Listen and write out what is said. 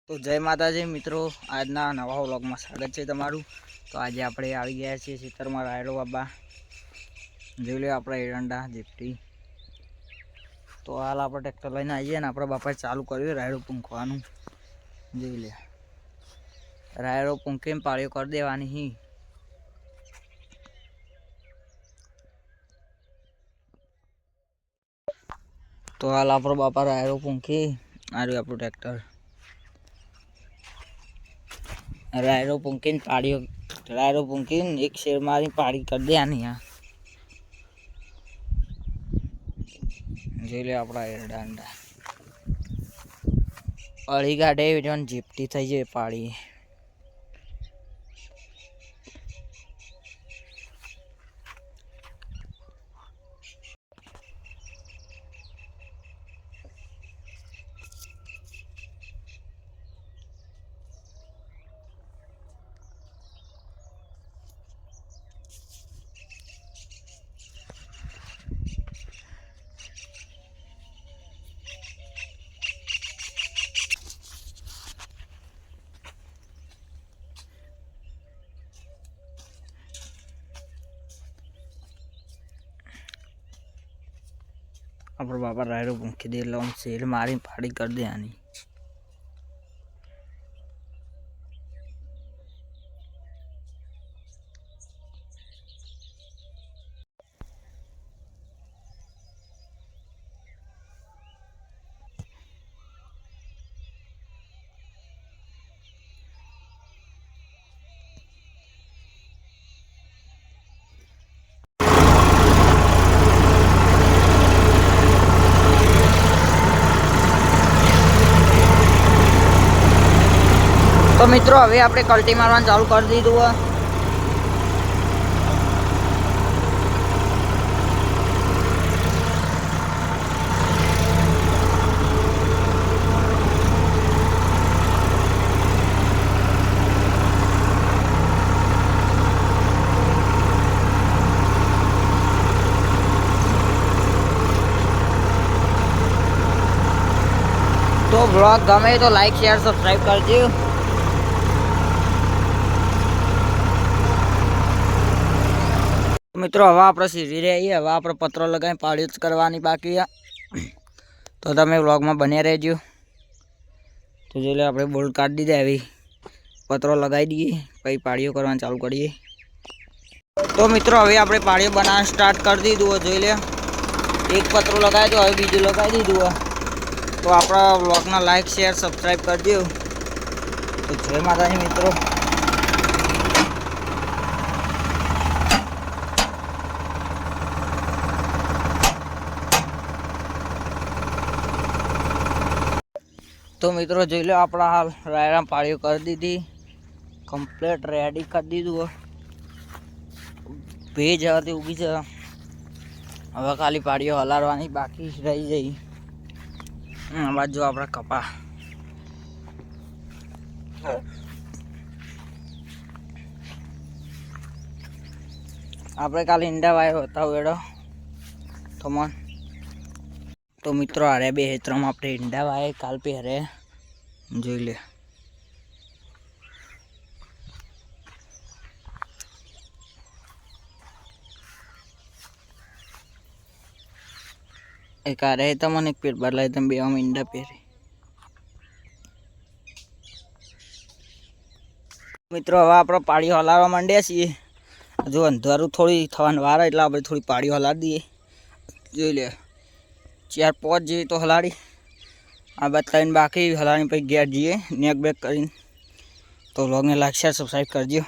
તો જય માતાજી મિત્રો, આજના નવા વ્લોગમાં સ્વાગત છે તમારું। તો આજે આપણે આવી ગયા છીએ ખેતરમાં રાયડો બાબા જોઈ લો આપણે એરંડા જીપટી। તો હાલ આપણે ટ્રેક્ટર લઈને આવીએ ને આપણા બાપાએ ચાલુ કર્યું રાયડો પૂંખવાનું। જોઈ લે રાયડો પૂંખીને પાળીઓ કરી દેવાની હી। તો હાલ આપણો બાપા રાયડો પૂંખી આવ્યું આપણું ટ્રેક્ટર रायडो पुंकिन पाड़ियों रायडो पुंकिन एक शेर मारी पाड़ी कर दे आनी यहाँ जोले अपना एरंडा अंडा अड़ी गाड़े जो जीपटी थी जाए पाड़ी। अपना बाबा रायडो पूंखी दे लो शेर मारी पाड़ी कर दे आनी। तो मित्रों हवे आपणे कल्टी मारवानुं चालू कर दीधुं है। तो ब्लॉग गमे तो लाइक शेयर सब्सक्राइब कर दो। मित्रों हवा आप सीधी रही हवा आप पत्रों लगाए पाड़ी करवानी बाकी है। तो तमे व्लॉग में बने रहो। तो जो आप बोल्ट काट दीधे अभी पत्रों लगाई दिए पी पाड़ियों करवा चालू करिए। तो मित्रों हवे आप पाड़ियों बना स्टार्ट कर दीधु जो ले एक पत्रों लगाए तो हवे बीजू लगाई दीधु है। तो अपना व्लॉग ना लाइक शेयर सब्सक्राइब कर दो। तो जय माताजी मित्रों। तो मित्रों जो लो अपना हाल रायडा पाड़ियों कर दी थी कम्प्लीट रेडी कर दीधु। भेज हती उगी है हवे खाली पाड़ियों हलारवानी बाकी रही गई। बाजू अपना कपा आपणे काल ईंडा वायो होता वेड़ो तो मन। तो मित्रों अरे बे हेत्र में आपणे ईंडा वाये काल पे हरे जोई ले। एक आ रहे तो मन एक पेट बदलाय तम बे हम ईंडा पेरे। मित्रों हवे आपणे पाड़ी हलारवा मांड्या छीए। जो अंधारू थोड़ी थवानी वार એટલે આપણે થોડી પાડી હલાડી દઈએ। જોઈ લે 4-5 જેવી તો હલાડી આ બાદ ત્રણ બાકી હલાડી પછી ઘેર જઈએ નેક બેક કરીને। तो व्लॉग ने लाइक शेयर सब्सक्राइब कर दियो।